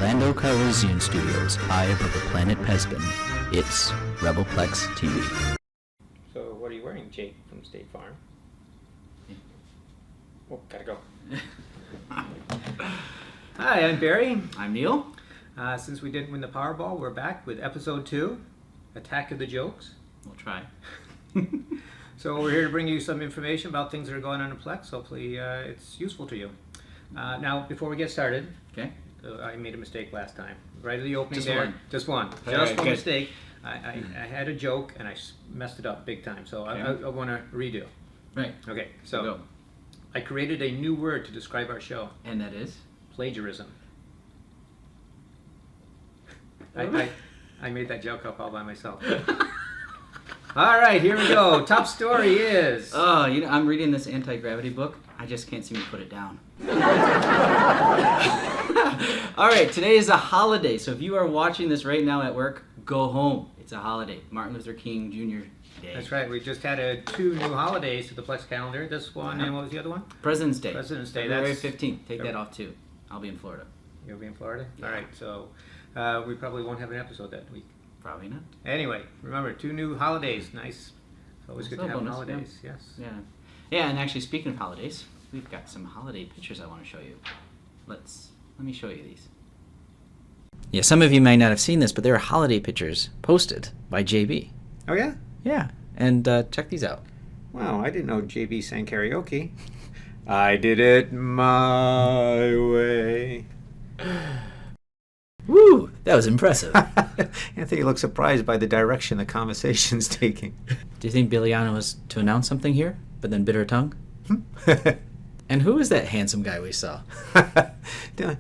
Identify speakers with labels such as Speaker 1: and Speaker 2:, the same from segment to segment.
Speaker 1: Orlando Calrissian Studios, high above the planet Pezbin. It's RebelPlex TV.
Speaker 2: So what are you wearing, Jake from State Farm? Oh, gotta go. Hi, I'm Barry.
Speaker 3: I'm Neil.
Speaker 2: Since we didn't win the Powerball, we're back with episode 2, Attack of the Jokes.
Speaker 3: We'll try.
Speaker 2: So we're here to bring you some information about things that are going on in Plex. Hopefully it's useful to you. Now, before we get started,
Speaker 3: Okay.
Speaker 2: I made a mistake last time. Right at the opening
Speaker 3: Just
Speaker 2: there.
Speaker 3: one.
Speaker 2: Just one.
Speaker 3: All
Speaker 2: Just
Speaker 3: right,
Speaker 2: one
Speaker 3: good.
Speaker 2: mistake. I had a joke and I messed it up big time. So
Speaker 3: Okay.
Speaker 2: I want to redo.
Speaker 3: Right.
Speaker 2: Okay, so
Speaker 3: Go.
Speaker 2: I created a new word to describe our show.
Speaker 3: And that is?
Speaker 2: Plagiarism. I made that joke up all by myself. All right, here we go. Top story is...
Speaker 3: Oh, I'm reading this anti-gravity book. I just can't seem to put it down. All right, today is a holiday. So if you are watching this right now at work, go home. It's a holiday. Martin Luther King Jr. Day.
Speaker 2: That's right. We just added 2 new holidays to the Plex calendar. This one, and what was the other one?
Speaker 3: President's Day.
Speaker 2: President's Day.
Speaker 3: February
Speaker 2: That's
Speaker 3: 15th. Take that off too. I'll be in Florida.
Speaker 2: You'll be in Florida?
Speaker 3: Yeah.
Speaker 2: All right, so we probably won't have an episode that week.
Speaker 3: Probably not.
Speaker 2: Anyway, remember, 2 new holidays. Nice. It's always good to have
Speaker 3: bonus,
Speaker 2: holidays. Yes.
Speaker 3: Yeah. Yeah, and actually speaking of holidays, we've got some holiday pictures I want to show you. Let me show you these.
Speaker 1: Yeah, some of you might not have seen this, but there are holiday pictures posted by JB.
Speaker 2: Oh, yeah?
Speaker 1: Yeah, and check these out.
Speaker 2: Wow, I didn't know JB sang karaoke. I did it my way.
Speaker 1: Woo, that was impressive.
Speaker 2: Anthony looks surprised by the direction the conversation's taking.
Speaker 1: Do you think Billiana was to announce something here, but then bit her tongue? And who is that handsome guy we saw?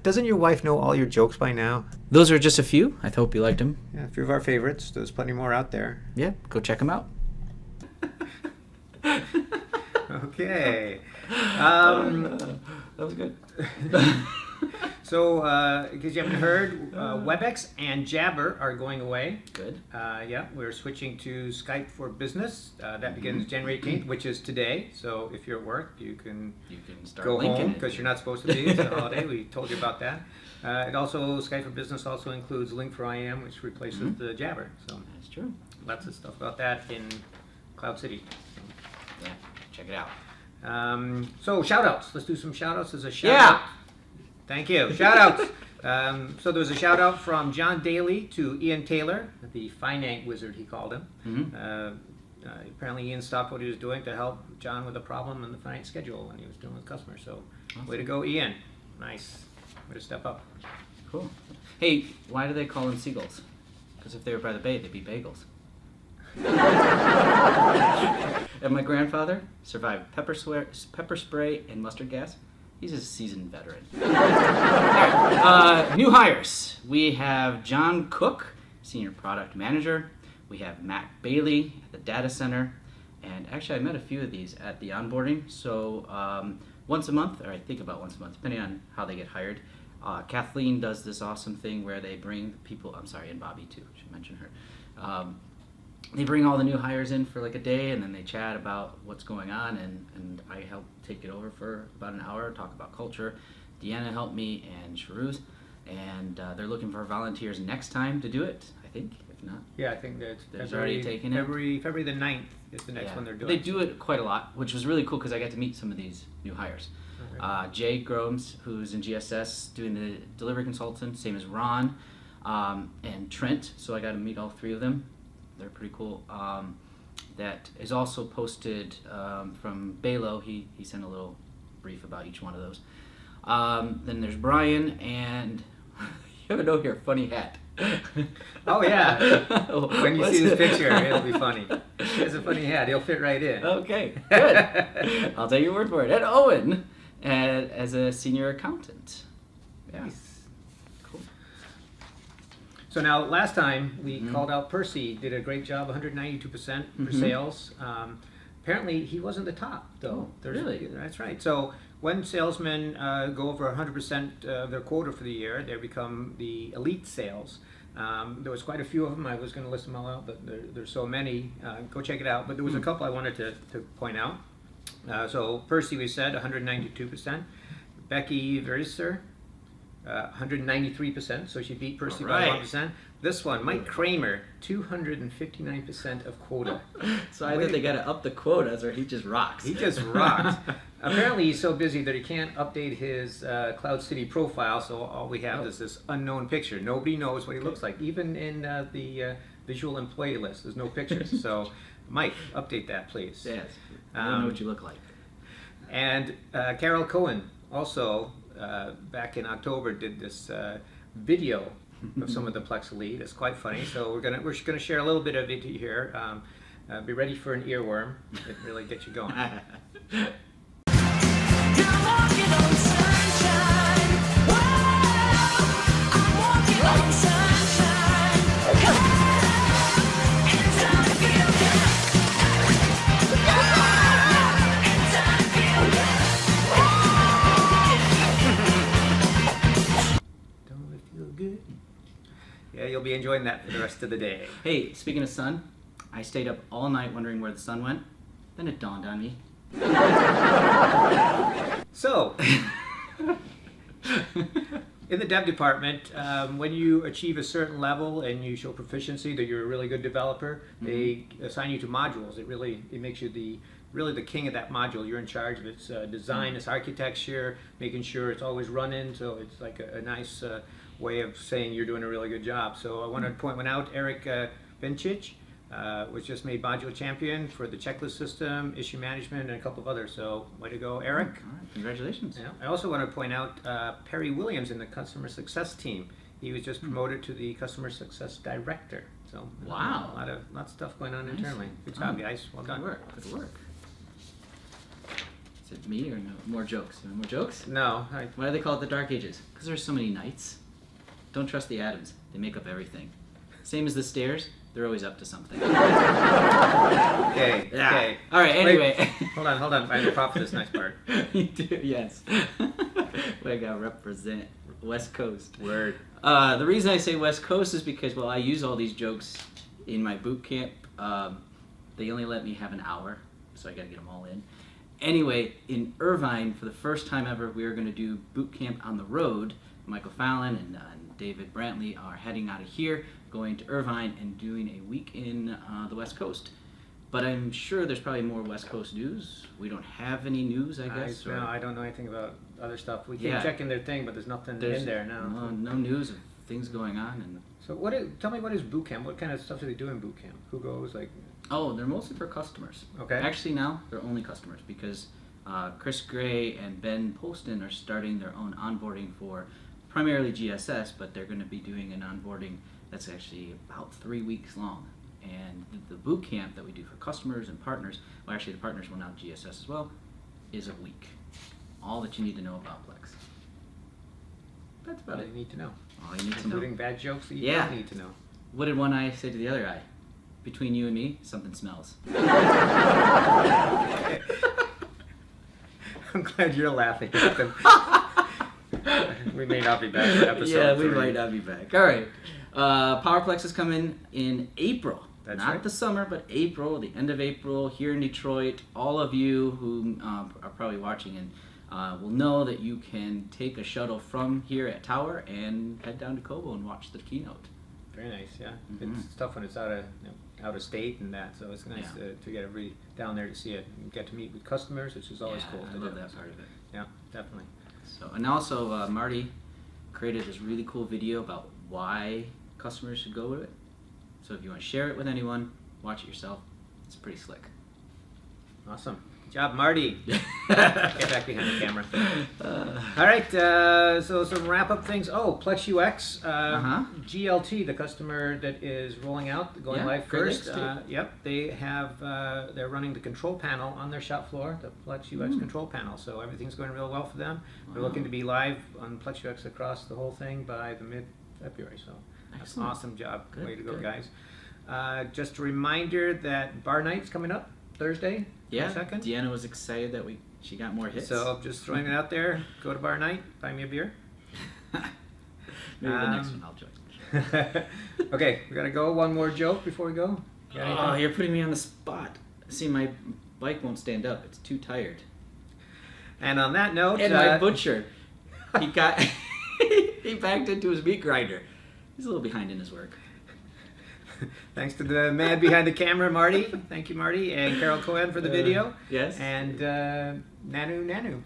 Speaker 2: Doesn't your wife know all your jokes by now?
Speaker 1: Those are just a few. I hope you liked them.
Speaker 2: Yeah, a few of our favorites. There's plenty more out there.
Speaker 1: Yeah, go check them out.
Speaker 2: Okay.
Speaker 3: That was good.
Speaker 2: So, because you haven't heard, WebEx and Jabber are going away.
Speaker 3: Good.
Speaker 2: Yeah, we're switching to Skype for Business. That begins January 18th, which is today. So if you're at work, you can
Speaker 3: start
Speaker 2: go
Speaker 3: linking
Speaker 2: home
Speaker 3: it.
Speaker 2: because you're not supposed to be. It's a holiday. We told you about that. It also, Skype for Business also includes Link for IM, which replaces the Jabber. So
Speaker 3: That's true.
Speaker 2: lots of stuff about that in Cloud City. So,
Speaker 3: Yeah, check it out.
Speaker 2: so shout outs. Let's do some shout outs. There's a shout out. Thank you. Shout outs. So there was a shout out from John Daly to Ian Taylor, the finance wizard he called him.
Speaker 3: Mm-hmm.
Speaker 2: Apparently Ian stopped what he was doing to help John with a problem in the finance schedule when he was dealing with customers. So
Speaker 3: Awesome.
Speaker 2: way to go, Ian. Nice. Way to step up.
Speaker 3: Cool. Hey, why do they call them seagulls? Because if they were by the bay, they'd be bagels. And my grandfather survived pepper spray and mustard gas. He's a seasoned veteran. All right, new hires. We have John Cook, Senior Product Manager. We have Matt Bailey at the Data Center. And actually, I met a few of these at the onboarding. So once a month, or I think about once a month, depending on how they get hired, Kathleen does this awesome thing where they bring people, I'm sorry, and Bobby too, I should mention her. They bring all the new hires in for like a day, and then they chat about what's going on, and I help take it over for about an hour, talk about culture. Deanna helped me, and Sharuz, and they're looking for volunteers next time to do it, I think, if not.
Speaker 2: Yeah, I think that's
Speaker 3: There's already taken it.
Speaker 2: February the 9th is the next one they're doing.
Speaker 3: They do it quite a lot, which was really cool because I got to meet some of these new hires. Jay Gromes, who's in GSS, doing the delivery consultant, same as Ron, and Trent, so I got to meet all 3 of them. They're pretty cool. That is also posted from Balo. He sent a little brief about each one of those. Then there's Brian, and you have a note here, funny hat.
Speaker 2: Oh, yeah. When you see this picture, it'll be funny. It's a funny hat. He'll fit right in.
Speaker 3: Okay, good. I'll take your word for it. And Owen as a senior accountant. Yeah.
Speaker 2: Nice.
Speaker 3: Cool.
Speaker 2: So now, last time we called out Percy, did a great job, 192% for sales. Apparently, he wasn't the top, though.
Speaker 3: Really?
Speaker 2: That's right. So when salesmen go over 100% of their quota for the year, they become the elite sales. There was quite a few of them. I was going to list them all out, but there's so many. Go check it out. But there was a couple I wanted to point out. So Percy, we said, 192%. Becky Veriser, 193%, so she beat Percy
Speaker 3: All
Speaker 2: by
Speaker 3: right.
Speaker 2: 1%. This one, Mike Kramer, 259% of quota.
Speaker 3: So either they got to up the quotas or he just rocks.
Speaker 2: He just rocked. Apparently, he's so busy that he can't update his Cloud City profile, so all we have is this unknown picture. Nobody knows what he looks like. Even in the visual employee list, there's no pictures. So, Mike, update that, please.
Speaker 3: Yes. I don't know what you look like.
Speaker 2: And Carol Cohen also, back in October, did this video of some of the Plex Elite. It's quite funny. So we're gonna share a little bit of it here. Be ready for an earworm. It really gets you going. Don't it feel good? Yeah, you'll be enjoying that for the rest of the day.
Speaker 3: Hey, speaking of sun, I stayed up all night wondering where the sun went. Then it dawned on me.
Speaker 2: So, in the dev department, when you achieve a certain level and you show proficiency that you're a really good developer, they assign you to modules. It makes you really the king of that module. You're in charge of its design, its architecture, making sure it's always running. So it's like a nice way of saying you're doing a really good job. So I wanted to point one out. Eric Benchich was just made module champion for the checklist system, issue management, and a couple of others. So way to go, Eric.
Speaker 3: All right, congratulations.
Speaker 2: Yeah. I also want to point out Perry Williams in the customer success team. He was just promoted to the customer success director. So
Speaker 3: Wow.
Speaker 2: a lot of stuff going on
Speaker 3: Nice.
Speaker 2: internally. Good job,
Speaker 3: Oh,
Speaker 2: guys. Well
Speaker 3: Good
Speaker 2: done.
Speaker 3: work. Good work. Is it me or no? More jokes. You want more jokes?
Speaker 2: No,
Speaker 3: Why do they call it the Dark Ages? Because there's so many knights. Don't trust the atoms. They make up everything. Same as the stairs. They're always up to something.
Speaker 2: okay.
Speaker 3: Yeah.
Speaker 2: Okay.
Speaker 3: All right. Anyway.
Speaker 2: Hold on. I have a prop for this nice part.
Speaker 3: You do, yes. We gotta represent West Coast.
Speaker 2: Word.
Speaker 3: The reason I say West Coast is because, well, I use all these jokes in my boot camp. They only let me have an hour, so I gotta get them all in. Anyway, in Irvine, for the first time ever, we are going to do boot camp on the road. Michael Fallon and David Brantley are heading out of here, going to Irvine and doing a week in the West Coast. But I'm sure there's probably more West Coast news. We don't have any news, I guess.
Speaker 2: No, I don't know anything about other stuff. We keep
Speaker 3: Yeah.
Speaker 2: checking their thing, but there's nothing in there now.
Speaker 3: No news of things going on. And
Speaker 2: So tell me, what is boot camp? What kind of stuff do they do in boot camp? Who goes, like...
Speaker 3: oh, they're mostly for customers.
Speaker 2: Okay.
Speaker 3: Actually, now they're only customers because Chris Gray and Ben Poston are starting their own onboarding for primarily GSS, but they're going to be doing an onboarding that's actually about 3 weeks long. And the boot camp that we do for customers and partners, well, actually the partners will now GSS as well, is a week. All that you need to know about Plex. That's about
Speaker 2: What
Speaker 3: it.
Speaker 2: you need to know.
Speaker 3: All you need to know.
Speaker 2: Including bad jokes that you
Speaker 3: Yeah.
Speaker 2: don't need to know.
Speaker 3: What did one eye say to the other eye? Between you and me, something smells.
Speaker 2: I'm glad you're laughing at them. We may not be back for episode
Speaker 3: Yeah, we
Speaker 2: 3.
Speaker 3: might not be back. All right. PowerPlex is coming in April.
Speaker 2: That's
Speaker 3: not
Speaker 2: right.
Speaker 3: the summer, but April, the end of April, here in Detroit. All of you who are probably watching and will know that you can take a shuttle from here at Tower and head down to Kobo and watch the keynote.
Speaker 2: Very nice, yeah.
Speaker 3: Mhm.
Speaker 2: It's tough when it's out of state and that, so it's nice
Speaker 3: Yeah.
Speaker 2: to get everybody down there to see it and get to meet with customers, which is always cool.
Speaker 3: I
Speaker 2: to
Speaker 3: love
Speaker 2: do.
Speaker 3: that part of it.
Speaker 2: Yeah, definitely.
Speaker 3: So, and also Marty created this really cool video about why customers should go with it. So if you want to share it with anyone, watch it yourself. It's pretty slick.
Speaker 2: Awesome. Good job, Marty. Get back behind the camera. All right, so some wrap-up things. Oh, Plex UX, GLT, the customer that is rolling out, going
Speaker 3: Yeah,
Speaker 2: live
Speaker 3: Great
Speaker 2: first.
Speaker 3: Lakes, too.
Speaker 2: Yep, they have, they're running the control panel on their shop floor, the Plex UX control panel. So everything's going real well for them. They're
Speaker 3: Wow.
Speaker 2: looking to be live on Plex UX across the whole thing by the mid-February. So that's an
Speaker 3: Excellent.
Speaker 2: awesome job.
Speaker 3: Good,
Speaker 2: Way to go,
Speaker 3: good.
Speaker 2: guys. Just a reminder that Bar Night's coming up Thursday,
Speaker 3: Yeah,
Speaker 2: 22nd.
Speaker 3: Deanna was excited that she got more hits.
Speaker 2: So just throwing it out there. Go to Bar Night, buy me a beer.
Speaker 3: Maybe the next one I'll join.
Speaker 2: Okay, we gotta go. One more joke before we go. Got anything?
Speaker 3: Oh, you're putting me on the spot. See, my bike won't stand up. It's too tired.
Speaker 2: And on that note,
Speaker 3: And my butcher, he got He backed into his meat grinder. He's a little behind in his work.
Speaker 2: Thanks to the man behind the camera, Marty. Thank you, Marty. And Carol Cohen for the video.
Speaker 3: Yes.
Speaker 2: And Nanu.